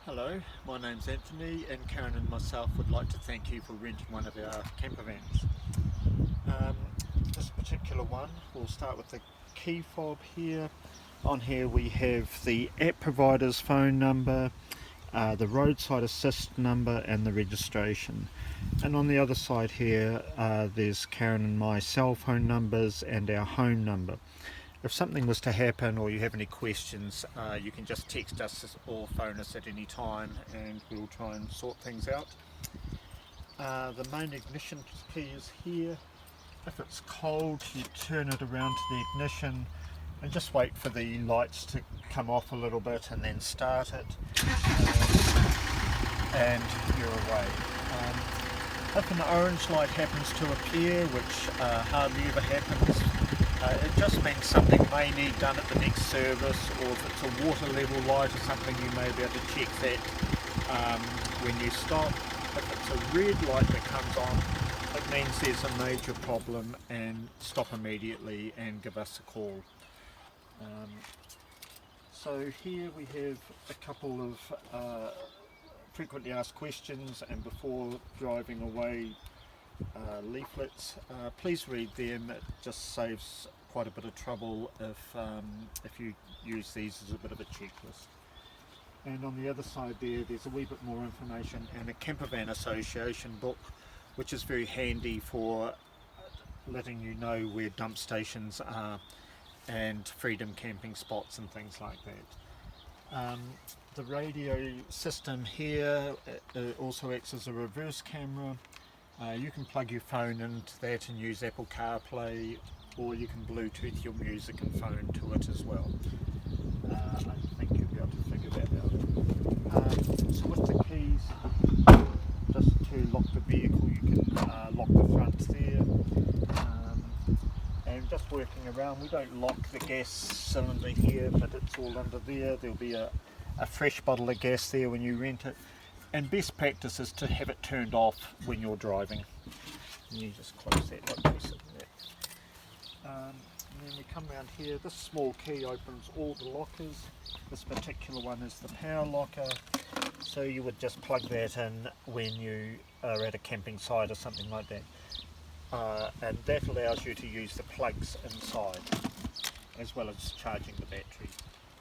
Hello, my name's Anthony, and Karen and myself would like to thank you for renting one of our camper vans. This particular one, we'll start with the key fob here. On here we have the app provider's phone number, the roadside assist number and the registration. And on the other side here there's Karen and my cell phone numbers and our home number. If something was to happen or you have any questions, you can just text us or phone us at any time and we'll try and sort things out. The main ignition key is here. If it's cold, you turn it around to the ignition and just wait for the lights to come off a little bit and then start it, and you're away. If an orange light happens to appear, which hardly ever happens, it just means something may need done at the next service, or if it's a water level light or something, you may be able to check that when you stop. If it's a red light that comes on, it means there's a major problem, and stop immediately and give us a call. So here we have a couple of frequently asked questions, and before driving away, leaflets. Please read them. It just saves quite a bit of trouble if you use these as a bit of a checklist. And on the other side there's a wee bit more information and a camper van association book, which is very handy for letting you know where dump stations are and freedom camping spots and things like that. The radio system here also acts as a reverse camera. You can plug your phone into that and use Apple CarPlay, or you can Bluetooth your music and phone to it as well. I think you'll be able to figure that out. So with the keys, just to lock the vehicle, you can lock the front there. And just working around, we don't lock the gas cylinder here, but it's all under there. There'll be a fresh bottle of gas there when you rent it. And best practice is to have it turned off when you're driving. And you just close that like this. And then we come around here. This small key opens all the lockers. This particular one is the power locker. So you would just plug that in when you are at a camping site or something like that. And that allows you to use the plugs inside, as well as charging the battery.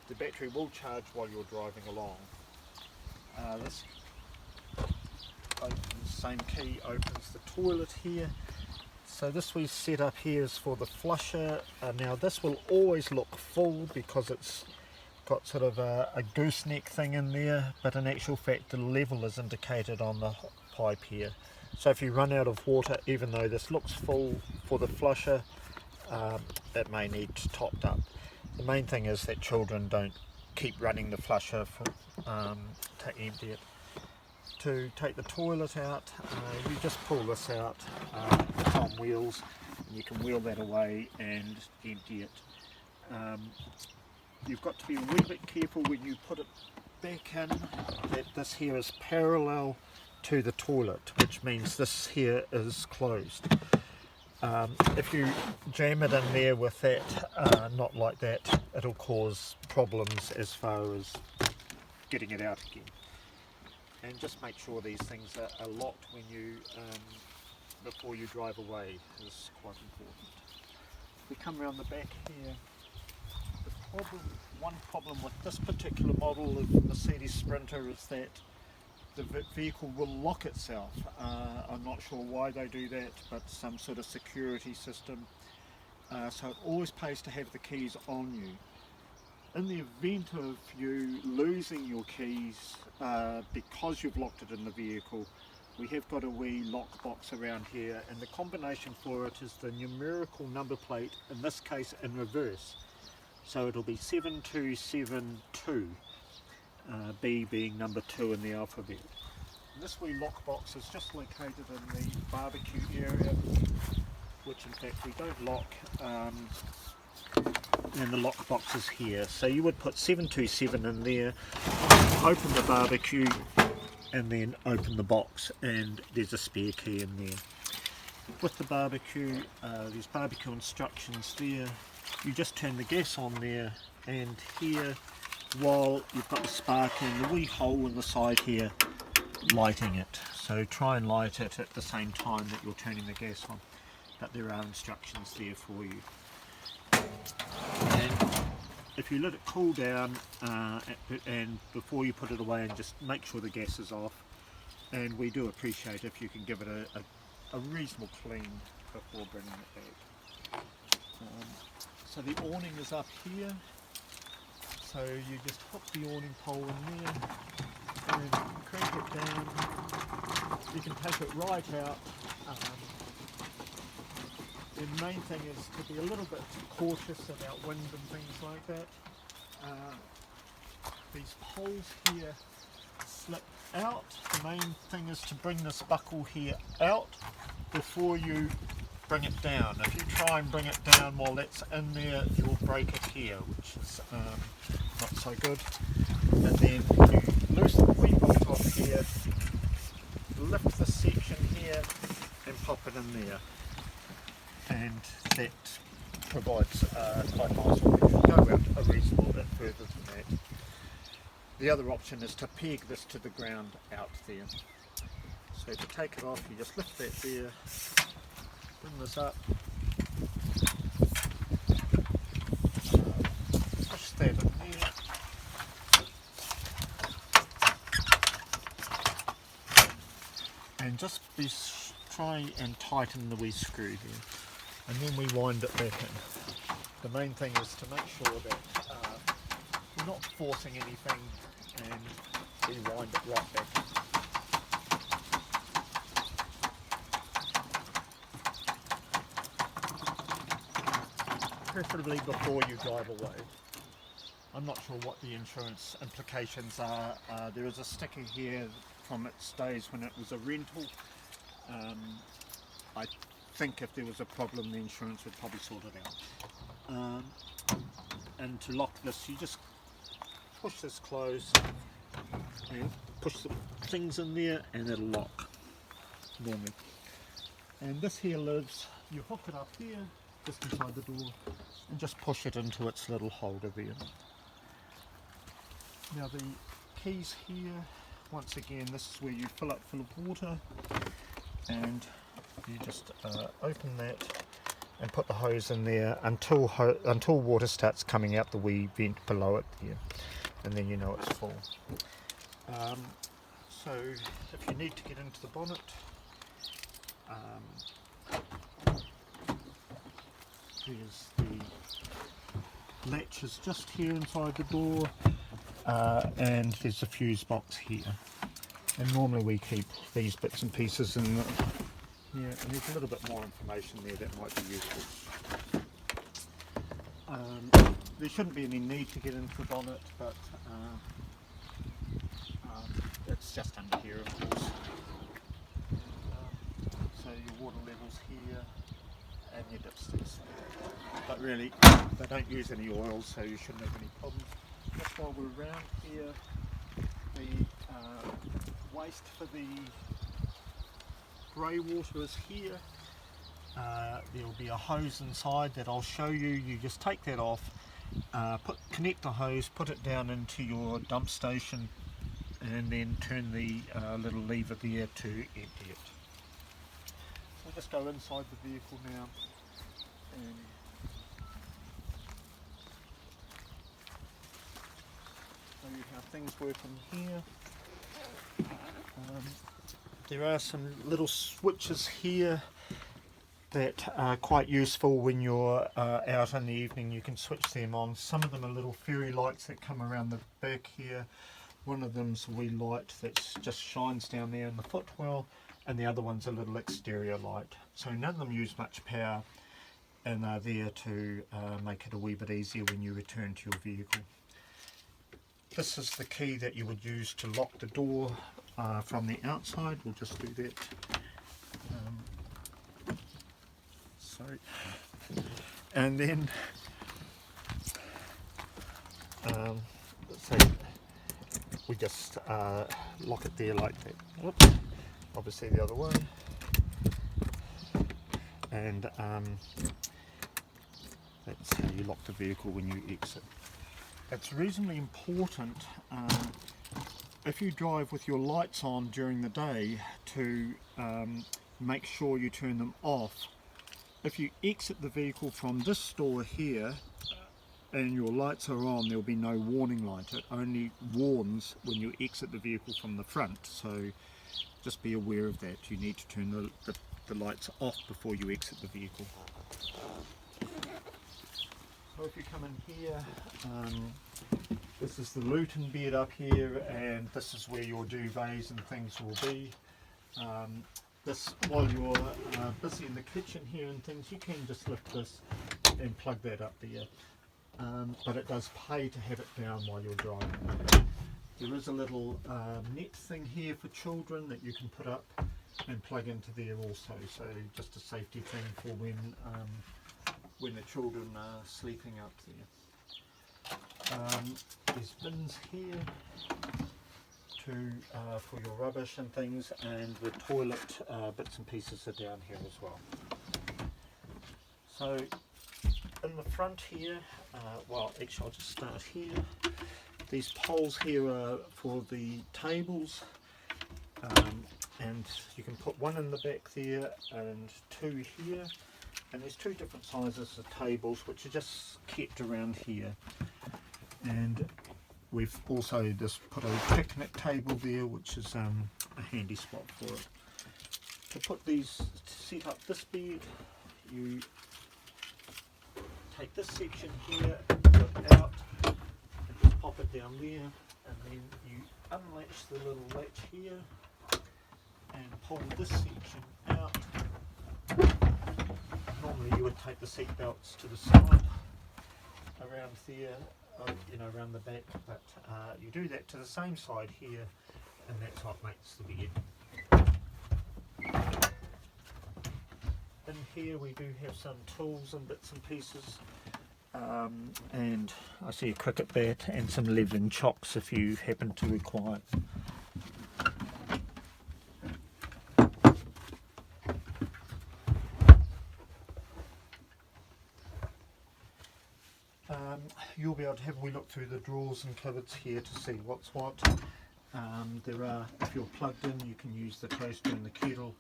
The battery will charge while you're driving along. This same key opens the toilet here. So this we set up here is for the flusher. Now this will always look full because it's got sort of a gooseneck thing in there, but in actual fact the level is indicated on the pipe here. So if you run out of water, even though this looks full for the flusher, it may need topped up. The main thing is that children don't keep running the flusher to empty it. To take the toilet out, you just pull this out, it's on wheels, and you can wheel that away and empty it. You've got to be a wee bit careful when you put it back in, that this here is parallel to the toilet, which means this here is closed. If you jam it in there with that, not like that, it'll cause problems as far as getting it out again. And just make sure these things are locked when you before you drive away is quite important. If we come around the back here, one problem with this particular model of Mercedes Sprinter is that the vehicle will lock itself. I'm not sure why they do that, but some sort of security system. So it always pays to have the keys on you. In the event of you losing your keys because you've locked it in the vehicle, we have got a wee lock box around here, and the combination for it is the numerical number plate, in this case in reverse. So it'll be 7272, B being number 2 in the alphabet. And this wee lock box is just located in the barbecue area, which in fact we don't lock. And the lock box is here, so you would put 727 in there, open the barbecue and then open the box, and there's a spare key in there. With the barbecue, there's barbecue instructions there. You just turn the gas on there, and here while you've got the spark and the wee hole in the side here lighting it. So try and light it at the same time that you're turning the gas on, but there are instructions there for you. And if you let it cool down and before you put it away, and just make sure the gas is off, and we do appreciate if you can give it a reasonable clean before bringing it back. So the awning is up here, so you just hook the awning pole in there and crank it down. You can take it right out. The main thing is to be a little bit cautious about wind and things like that. These poles here slip out. The main thing is to bring this buckle here out before you bring it down. If you try and bring it down while that's in there, you'll break it here, which is not so good. And then you loosen the wee bolt off here, lift the section here and pop it in there. And that provides quite nice. You can go out a reasonable bit further than that. The other option is to peg this to the ground out there. So to take it off, you just lift that there, bring this up, push that in there, and just try and tighten the wee screw there. And then we wind it back in. The main thing is to make sure that you're not forcing anything, and we wind it right back in. Preferably before you drive away. I'm not sure what the insurance implications are. There is a sticker here from its days when it was a rental. I think if there was a problem, the insurance would probably sort it out. And to lock this, you just push this closed and push the things in there, and it'll lock normally. And this here lives, you hook it up here just inside the door and just push it into its little holder there. Now the keys here, once again, this is where you fill up full of water, and you just open that and put the hose in there until water starts coming out the wee vent below it there, and then you know it's full. So if you need to get into the bonnet, there's the latch is just here inside the door, and there's a fuse box here, and normally we keep these bits and pieces in the, yeah, and there's a little bit more information there that might be useful. There shouldn't be any need to get into the bonnet, but it's just under here, of course. So your water levels here and your dipsticks. But really, they don't use any oil, so you shouldn't have any problems. Just while we're around here, the waste for the grey water is here. There'll be a hose inside that I'll show you. You just take that off, connect the hose, put it down into your dump station, and then turn the little lever there to empty it. So we'll just go inside the vehicle now and show you how things work in here. There are some little switches here that are quite useful when you're out in the evening. You can switch them on. Some of them are little fairy lights that come around the back here. One of them's a wee light that just shines down there in the footwell, and the other one's a little exterior light. So none of them use much power, and are there to make it a wee bit easier when you return to your vehicle. This is the key that you would use to lock the door from the outside. We'll just do that. Sorry. And then so we just lock it there like that. Whoops. Obviously the other way. And that's how you lock the vehicle when you exit. it's reasonably important if you drive with your lights on during the day to make sure you turn them off. If you exit the vehicle from this store here and your lights are on, there will be no warning light. It only warns when you exit the vehicle from the front, so just be aware of that. You need to turn the lights off before you exit the vehicle. So if you come in here, this is the lutein bed up here, and this is where your duvets and things will be. While you're busy in the kitchen here and things, you can just lift this and plug that up there. But it does pay to have it down while you're driving. There is a little net thing here for children that you can put up and plug into there also, so just a safety thing for when the children are sleeping up there. There's bins here for your rubbish and things, and the toilet bits and pieces are down here as well. So in the front here, well actually I'll just start here. These poles here are for the tables, and you can put one in the back there and two here, and there's two different sizes of tables which are just kept around here. And we've also just put a picnic table there, which is a handy spot for it. To put these, to set up this bed, you take this section here, put it out, and just pop it down there, and then you unlatch the little latch here, and pull this section out. Normally you would take the seat belts to the side, around there, around the back, but you do that to the same side here, and that's what makes the bed. In here we do have some tools and bits and pieces, and I see a cricket bat and some leveling chocks if you happen to require it. You'll be able to have a wee look through the drawers and cupboards here to see what's what. There are, if you're plugged in, you can use the toaster and the kettle,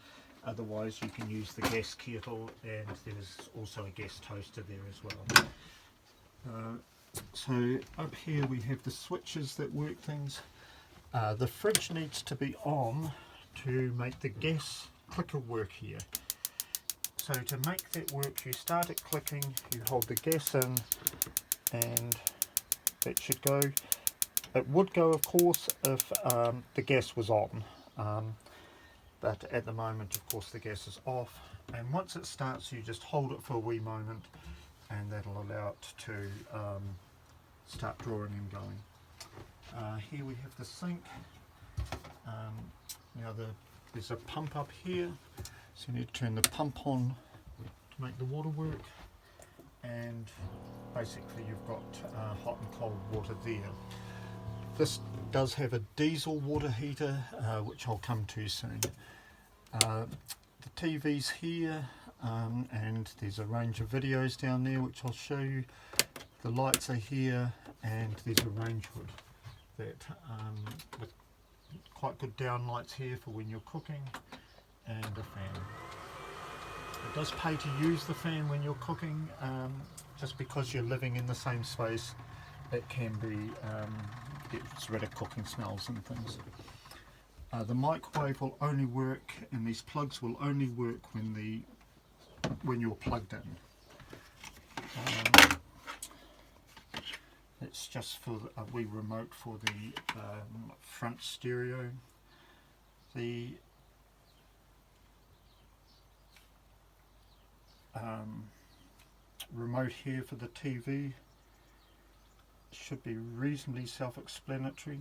otherwise you can use the gas kettle, and there's also a gas toaster there as well. So up here we have the switches that work things. The fridge needs to be on to make the gas clicker work here. So to make that work, you start it clicking, you hold the gas in, and that should go. It would go, of course, if the gas was on, but at the moment, of course, the gas is off, and once it starts, you just hold it for a wee moment, and that'll allow it to start drawing and going. Here we have the sink. Now there's a pump up here, so you need to turn the pump on to make the water work, and basically you've got hot and cold water there. This does have a diesel water heater, which I'll come to soon. The TV's here, and there's a range of videos down there which I'll show you. The lights are here, and there's a range hood that with quite good down lights here for when you're cooking, and a fan. It does pay to use the fan when you're cooking, just because you're living in the same space. It can be gets rid of cooking smells and things. The microwave will only work, and these plugs will only work when you're plugged in. It's just for a wee remote for the front stereo. The remote here for the TV should be reasonably self-explanatory.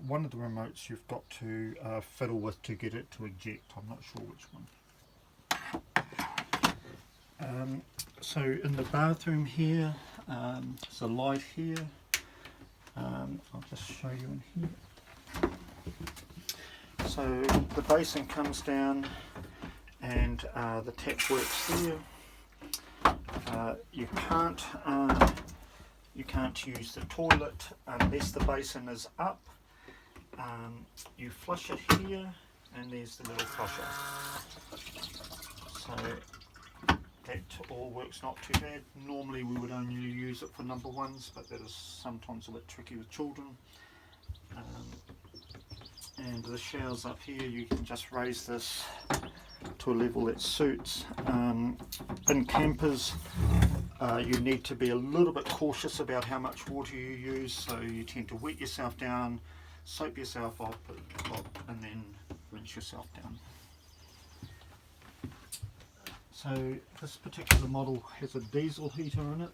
One of the remotes you've got to fiddle with to get it to eject. I'm not sure which one. So in the bathroom here, there's a light here. I'll just show you in here. So the basin comes down, and the tap works there. You can't You can't use the toilet unless the basin is up. You flush it here, and there's the little flusher. So that all works not too bad. Normally we would only use it for number ones, but that is sometimes a bit tricky with children. And the showers up here, you can just raise this to a level that suits. In campers, you need to be a little bit cautious about how much water you use, so you tend to wet yourself down, soap yourself off, and then rinse yourself down. So this particular model has a diesel heater in it.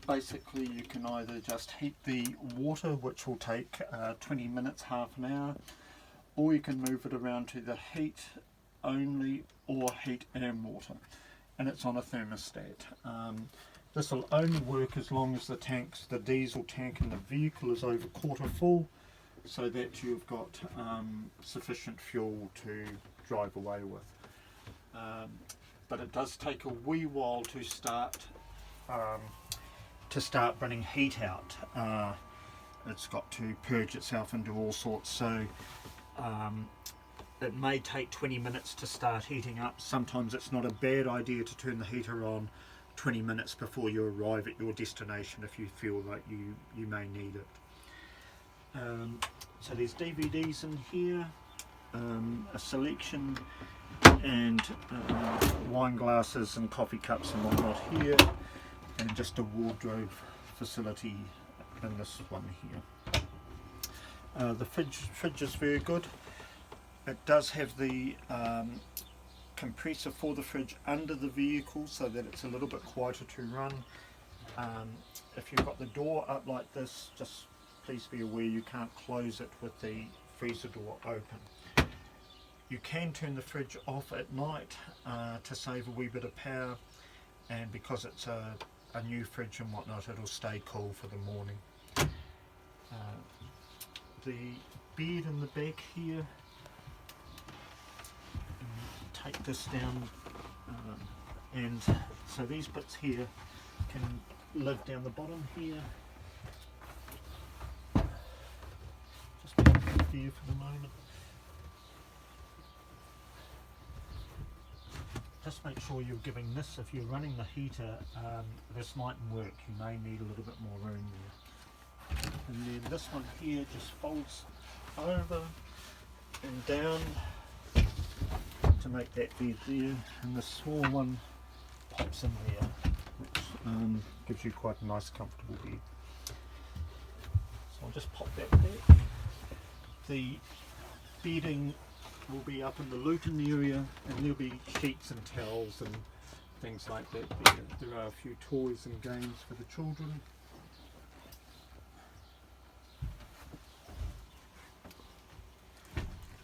Basically you can either just heat the water, which will take 20 minutes, half an hour, or you can move it around to the heat only or heat and water, and it's on a thermostat. This will only work as long as the diesel tank in the vehicle is over quarter full, so that you've got sufficient fuel to drive away with. But it does take a wee while to start running heat out. It's got to purge itself and do all sorts, so it may take 20 minutes to start heating up. Sometimes it's not a bad idea to turn the heater on 20 minutes before you arrive at your destination if you feel like you may need it. So there's DVDs in here, a selection, and wine glasses and coffee cups and whatnot here, and just a wardrobe facility in this one here. The fridge is very good. It does have the compressor for the fridge under the vehicle, so that it's a little bit quieter to run. If you've got the door up like this, just please be aware you can't close it with the freezer door open. You can turn the fridge off at night to save a wee bit of power, and because it's a new fridge and whatnot, it'll stay cool for the morning. The bed in the back here, take this down, and so these bits here can live down the bottom here. Just make it here for the moment. Just make sure you're giving this, if you're running the heater, this mightn't work, you may need a little bit more room there. And then this one here just folds over and down to make that bed there, and the small one pops in there, which gives you quite a nice comfortable bed. So I'll just pop that back. The bedding will be up in the Luton area, and there'll be sheets and towels and things like that there. There are a few toys and games for the children.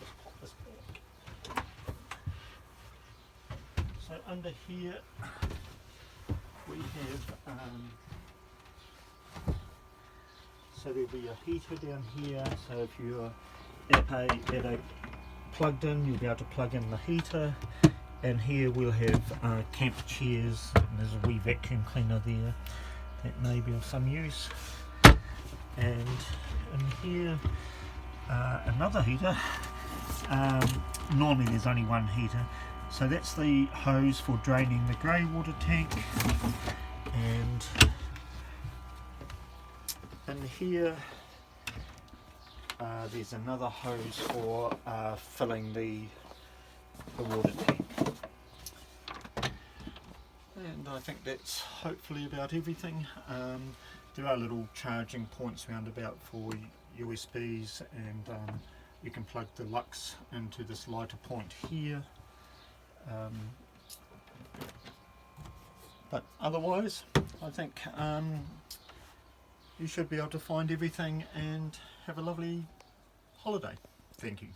Just pop this back. So under here we have so there'll be a heater down here, so if you're at a plugged in, you'll be able to plug in the heater, and here we'll have camp chairs, and there's a wee vacuum cleaner there that may be of some use, and in here another heater. Normally there's only one heater, so that's the hose for draining the grey water tank, and in here there's another hose for filling the water tank. And I think that's hopefully about everything. There are little charging points round about for USBs, and you can plug the Lux into this lighter point here. But otherwise, I think you should be able to find everything and have a lovely holiday. Thank you.